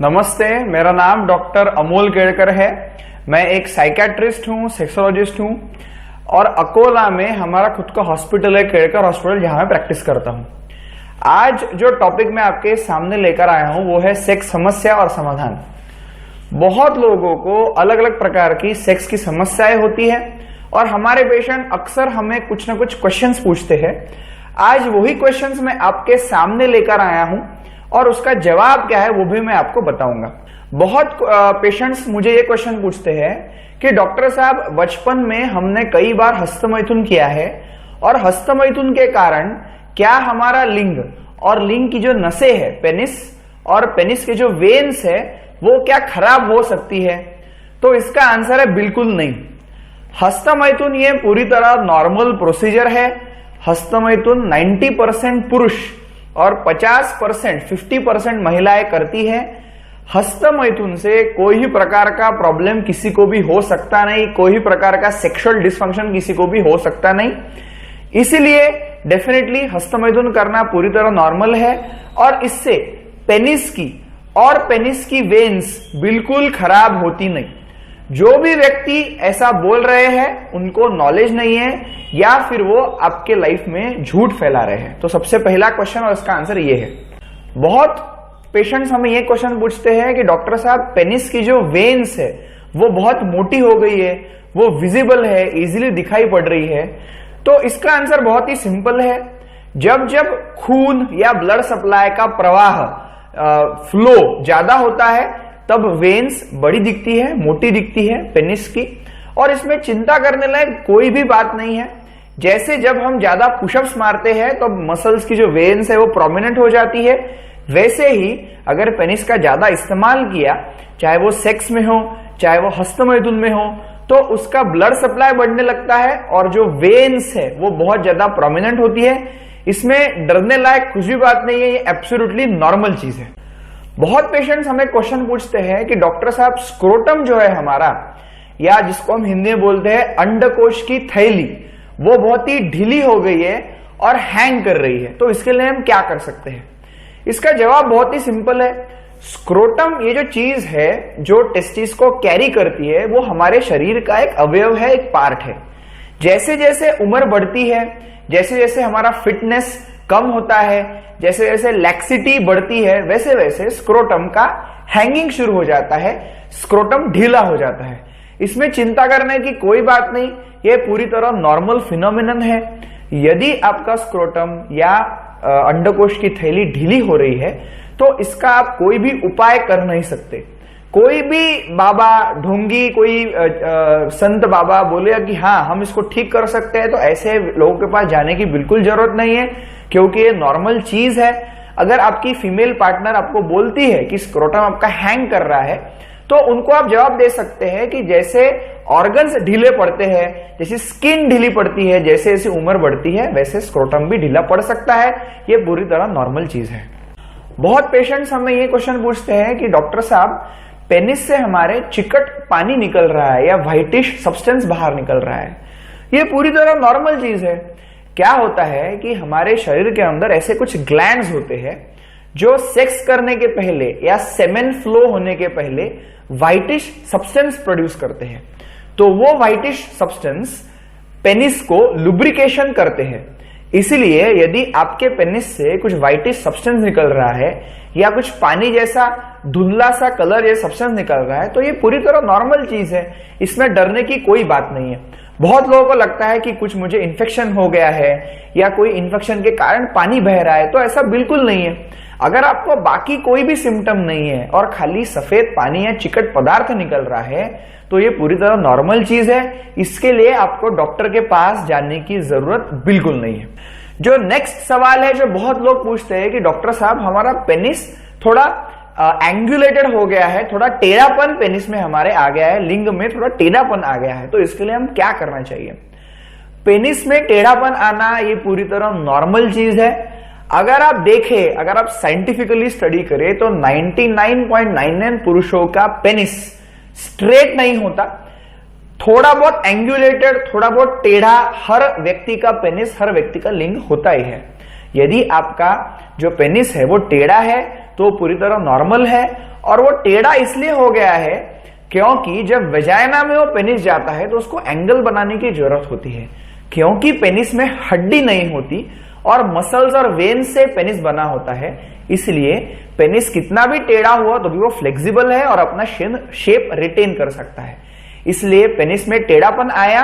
नमस्ते, मेरा नाम डॉक्टर अमोल केड़कर है। मैं एक साइकेट्रिस्ट हूँ, सेक्सोलॉजिस्ट हूँ और अकोला में हमारा खुद का हॉस्पिटल है, केड़कर हॉस्पिटल, जहां मैं प्रैक्टिस करता हूँ। आज जो टॉपिक मैं आपके सामने लेकर आया हूँ वो है सेक्स समस्या और समाधान। बहुत लोगों को अलग अलग प्रकार की सेक्स की समस्याएं होती है और हमारे पेशेंट अक्सर हमें कुछ ना कुछ क्वेश्चंस पूछते हैं। आज वही क्वेश्चंस मैं आपके सामने लेकर आया हूं और उसका जवाब क्या है वो भी मैं आपको बताऊंगा। बहुत पेशेंट्स मुझे ये क्वेश्चन पूछते हैं कि डॉक्टर साहब, बचपन में हमने कई बार हस्तमैथुन किया है और हस्तमैथुन के कारण क्या हमारा लिंग और लिंग की जो नसें है, पेनिस और पेनिस के जो वेन्स है, वो क्या खराब हो सकती है? तो इसका आंसर है बिल्कुल नहीं। हस्तमैथुन ये पूरी तरह नॉर्मल प्रोसीजर है। हस्तमैथुन 90% पुरुष और 50% महिलाएं करती है। हस्तमैथुन से कोई भी प्रकार का प्रॉब्लम किसी को भी हो सकता नहीं, कोई भी प्रकार का सेक्सुअल डिसफंक्शन किसी को भी हो सकता नहीं। इसीलिए डेफिनेटली हस्तमैथुन करना पूरी तरह नॉर्मल है और इससे पेनिस की वेन्स बिल्कुल खराब होती नहीं। जो भी व्यक्ति ऐसा बोल रहे हैं उनको नॉलेज नहीं है या फिर वो आपके लाइफ में झूठ फैला रहे हैं। तो सबसे पहला क्वेश्चन और इसका आंसर ये है। बहुत पेशेंट्स हमें ये क्वेश्चन पूछते हैं कि डॉक्टर साहब, पेनिस की जो वेन्स है वो बहुत मोटी हो गई है, वो विजिबल है, इजीली दिखाई पड़ रही है। तो इसका आंसर बहुत ही सिंपल है। जब जब खून या ब्लड सप्लाई का प्रवाह फ्लो ज्यादा होता है तब वेन्स बड़ी दिखती है, मोटी दिखती है पेनिस की, और इसमें चिंता करने लायक कोई भी बात नहीं है। जैसे जब हम ज्यादा पुशअप्स मारते हैं तो मसल्स की जो वेन्स है वो प्रोमिनेंट हो जाती है, वैसे ही अगर पेनिस का ज्यादा इस्तेमाल किया, चाहे वो सेक्स में हो चाहे वो हस्तमैथुन में हो, तो उसका ब्लड सप्लाई बढ़ने लगता है और जो वेन्स है वो बहुत ज्यादा प्रोमिनेंट होती है। इसमें डरने लायक कुछ भी बात नहीं है, ये एब्सोल्युटली नॉर्मल चीज है। बहुत पेशेंट्स हमें क्वेश्चन पूछते हैं कि डॉक्टर साहब, स्क्रोटम जो है हमारा, या जिसको हम हिंदी में बोलते हैं अंडकोश की थैली, वो बहुत ही ढीली हो गई है और हैंग कर रही है। तो इसके लिए हम क्या कर सकते हैं? इसका जवाब बहुत ही सिंपल है। स्क्रोटम ये जो चीज है जो टेस्टिस को कैरी करती है, वो हमारे शरीर का एक अवयव है, एक पार्ट है। जैसे जैसे उम्र बढ़ती है, जैसे जैसे हमारा फिटनेस कम होता है, जैसे जैसे लैक्सिटी बढ़ती है, वैसे वैसे स्क्रोटम का हैंगिंग शुरू हो जाता है, स्क्रोटम ढीला हो जाता है। इसमें चिंता करने की कोई बात नहीं, यह पूरी तरह नॉर्मल फिनोमिनन है। यदि आपका स्क्रोटम या अंडकोश की थैली ढीली हो रही है तो इसका आप कोई भी उपाय कर नहीं सकते। कोई भी बाबा ढोंगी, कोई संत बाबा बोलेगा कि हाँ हम इसको ठीक कर सकते हैं, तो ऐसे लोगों के पास जाने की बिल्कुल जरूरत नहीं है, क्योंकि ये नॉर्मल चीज है। अगर आपकी फीमेल पार्टनर आपको बोलती है कि स्क्रोटम आपका हैंग कर रहा है, तो उनको आप जवाब दे सकते हैं कि जैसे ऑर्गन्स ढीले पड़ते हैं, जैसे स्किन ढीली पड़ती है, जैसे जैसे उम्र बढ़ती है वैसे स्क्रोटम भी ढीला पड़ सकता है। ये पूरी तरह नॉर्मल चीज है। बहुत पेशेंट्स हमें ये क्वेश्चन पूछते हैं कि डॉक्टर साहब, पेनिस से हमारे चिकट पानी निकल रहा है या व्हाइटिश सब्सटेंस बाहर निकल रहा है। ये पूरी तरह नॉर्मल चीज है। क्या होता है कि हमारे शरीर के अंदर ऐसे कुछ ग्लैंड्स होते हैं जो सेक्स करने के पहले या सेमेन फ्लो होने के पहले व्हाइटिश सब्सटेंस प्रोड्यूस करते हैं। तो वो व्हाइटिश सब्सटेंस पेनिस को लुब्रिकेशन करते हैं। इसलिए यदि आपके पेनिस से कुछ व्हाइटिश सब्सटेंस निकल रहा है या कुछ पानी जैसा धुंधला सा कलर या सब्सटेंस निकल रहा है, तो ये पूरी तरह नॉर्मल चीज है, इसमें डरने की कोई बात नहीं है। बहुत लोगों को लगता है कि कुछ मुझे इन्फेक्शन हो गया है या कोई इन्फेक्शन के कारण पानी बह रहा है, तो ऐसा बिल्कुल नहीं है। अगर आपको बाकी कोई भी सिम्टम नहीं है और खाली सफेद पानी या चिकट पदार्थ निकल रहा है, तो ये पूरी तरह नॉर्मल चीज है। इसके लिए आपको डॉक्टर के पास जाने की जरूरत बिल्कुल नहीं है। जो नेक्स्ट सवाल है जो बहुत लोग पूछते हैं कि डॉक्टर साहब, हमारा पेनिस थोड़ा एंगुलेटेड हो गया है, थोड़ा टेढ़ापन पेनिस में हमारे आ गया है, लिंग में थोड़ा टेढ़ापन आ गया है, तो इसके लिए हम क्या करना चाहिए? पेनिस में टेढ़ापन आना ये पूरी तरह नॉर्मल चीज है। अगर आप देखें, अगर आप साइंटिफिकली स्टडी करें तो 99.99 पुरुषों का पेनिस स्ट्रेट नहीं होता, थोड़ा बहुत एंगुलेटेड, थोड़ा बहुत टेढ़ा हर व्यक्ति का पेनिस, हर व्यक्ति का लिंग होता ही है। यदि आपका जो पेनिस है वो टेढ़ा है तो पूरी तरह नॉर्मल है। और वो टेढ़ा इसलिए हो गया है क्योंकि जब वेजाइना में वो पेनिस जाता है तो उसको एंगल बनाने की जरूरत होती है, क्योंकि पेनिस में हड्डी नहीं होती और मसल्स और वेन से पेनिस बना होता है। इसलिए पेनिस कितना भी टेढ़ा हुआ तो भी वो फ्लेक्सिबल है और अपना शेप रिटेन कर सकता है। इसलिए पेनिस में टेढ़ापन आया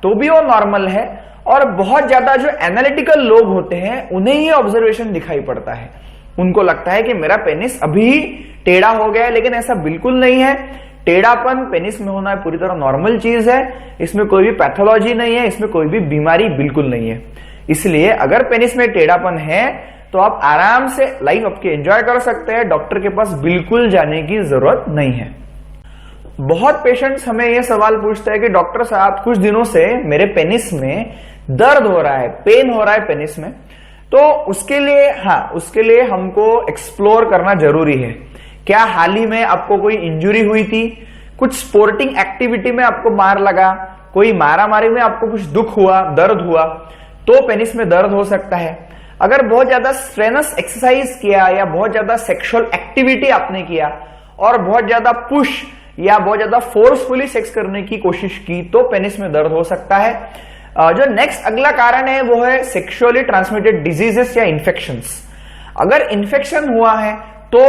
तो भी वो नॉर्मल है। और बहुत ज्यादा जो एनालिटिकल लोग होते हैं उन्हें ये ऑब्जर्वेशन दिखाई पड़ता है, उनको लगता है कि मेरा पेनिस अभी टेढ़ा हो गया है, लेकिन ऐसा बिल्कुल नहीं है। टेढ़ापन पेनिस में होना पूरी तरह नॉर्मल चीज है, इसमें कोई भी पैथोलॉजी नहीं है, इसमें कोई भी बीमारी बिल्कुल नहीं है। इसलिए अगर पेनिस में टेढ़ापन है तो आप आराम से लाइफ आपकी एंजॉय कर सकते हैं, डॉक्टर के पास बिल्कुल जाने की जरूरत नहीं है। बहुत पेशेंट्स हमें यह सवाल पूछते हैं कि डॉक्टर साहब कुछ दिनों से मेरे पेनिस में दर्द हो रहा है, पेन हो रहा है पेनिस में, तो उसके लिए हमको एक्सप्लोर करना जरूरी है। क्या हाल ही में आपको कोई इंजुरी हुई थी, कुछ स्पोर्टिंग एक्टिविटी में आपको मार लगा, कोई मारामारी में आपको कुछ दुख हुआ, दर्द हुआ, तो पेनिस में दर्द हो सकता है। अगर बहुत ज्यादा स्ट्रेनस एक्सरसाइज किया या बहुत ज्यादा सेक्सुअल एक्टिविटी आपने किया और बहुत ज्यादा पुश या बहुत ज्यादा फोर्सफुली सेक्स करने की कोशिश की तो पेनिस में दर्द हो सकता है। जो नेक्स्ट अगला कारण है वो है सेक्सुअली ट्रांसमिटेड डिजीजेस या इन्फेक्शंस। अगर इन्फेक्शन हुआ है तो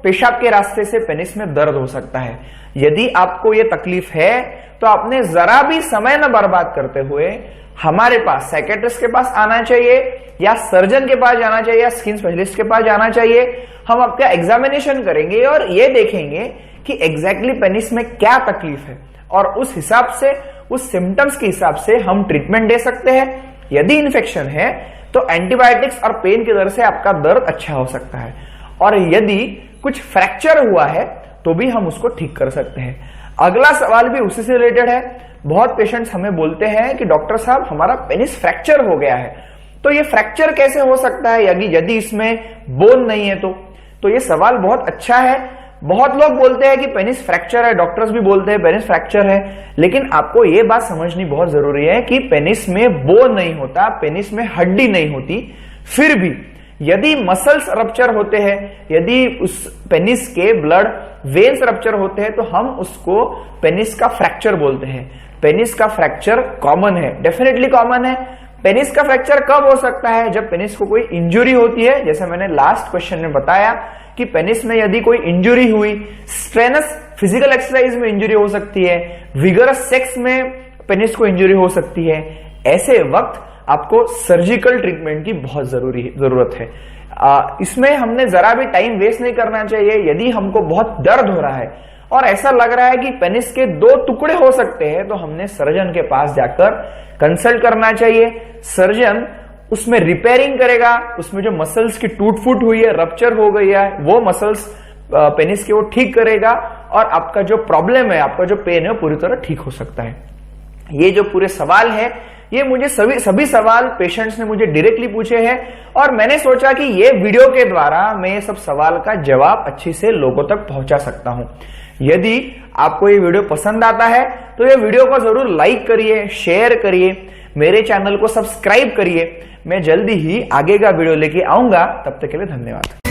पेशाब के रास्ते से पेनिस में दर्द हो सकता है। यदि आपको यह तकलीफ है तो आपने जरा भी समय न बर्बाद करते हुए हमारे पास साइकेट्रिस्ट के पास आना चाहिए या सर्जन के पास जाना चाहिए या स्किन स्पेशलिस्ट के पास जाना चाहिए। हम आपका एग्जामिनेशन करेंगे और ये देखेंगे कि एग्जैक्टली पेनिस में क्या तकलीफ है और उस हिसाब से, उस सिम्टम्स के हिसाब से हम ट्रीटमेंट दे सकते हैं। यदि इन्फेक्शन है तो एंटीबायोटिक्स और पेन की दर से आपका दर्द अच्छा हो सकता है, और यदि कुछ फ्रैक्चर हुआ है तो भी हम उसको ठीक कर सकते हैं। अगला सवाल भी उसी से रिलेटेड है। बहुत पेशेंट्स हमें बोलते हैं कि डॉक्टर साहब हमारा पेनिस फ्रैक्चर हो गया है, तो ये फ्रैक्चर कैसे हो सकता है यदि इसमें बोन नहीं है तो ये सवाल बहुत अच्छा है। बहुत लोग बोलते हैं कि पेनिस फ्रैक्चर है, डॉक्टर्स भी बोलते हैं पेनिस फ्रैक्चर है, लेकिन आपको ये बात समझनी बहुत जरूरी है कि पेनिस में बोन नहीं होता, पेनिस में हड्डी नहीं होती। फिर भी यदि मसल्स रप्चर होते हैं, यदि उस पेनिस के ब्लड वेन्स रप्चर होते हैं तो हम उसको पेनिस का फ्रैक्चर बोलते हैं। पेनिस का फ्रैक्चर कॉमन है, डेफिनेटली कॉमन है। पेनिस का फ्रैक्चर कब हो सकता है? जब पेनिस को कोई इंजुरी होती है, जैसे मैंने लास्ट क्वेश्चन में बताया कि पेनिस में यदि कोई इंजुरी हुई, स्ट्रेनस फिजिकल एक्सरसाइज में इंजुरी हो सकती है, विगरस सेक्स में पेनिस को इंजुरी हो सकती है। ऐसे वक्त आपको सर्जिकल ट्रीटमेंट की बहुत जरूरत है। इसमें हमने जरा भी टाइम वेस्ट नहीं करना चाहिए। यदि हमको बहुत दर्द हो रहा है और ऐसा लग रहा है कि पेनिस के 2 टुकड़े हो सकते हैं तो हमने सर्जन के पास जाकर कंसल्ट करना चाहिए। सर्जन उसमें रिपेयरिंग करेगा, उसमें जो मसल्स की टूट फूट हुई है, रप्चर हो गई है, वो मसल्स पेनिस के वो ठीक करेगा और आपका जो प्रॉब्लम है, आपका जो पेन है वो पूरी तरह ठीक हो सकता है। ये जो पूरे सवाल है, ये मुझे सभी सवाल पेशेंट्स ने मुझे डायरेक्टली पूछे हैं और मैंने सोचा कि ये वीडियो के द्वारा मैं ये सब सवाल का जवाब अच्छी से लोगों तक पहुंचा सकता हूं। यदि आपको ये वीडियो पसंद आता है तो ये वीडियो को जरूर लाइक करिए, शेयर करिए, मेरे चैनल को सब्सक्राइब करिए। मैं जल्दी ही आगे का वीडियो लेके आऊंगा, तब तक के लिए धन्यवाद।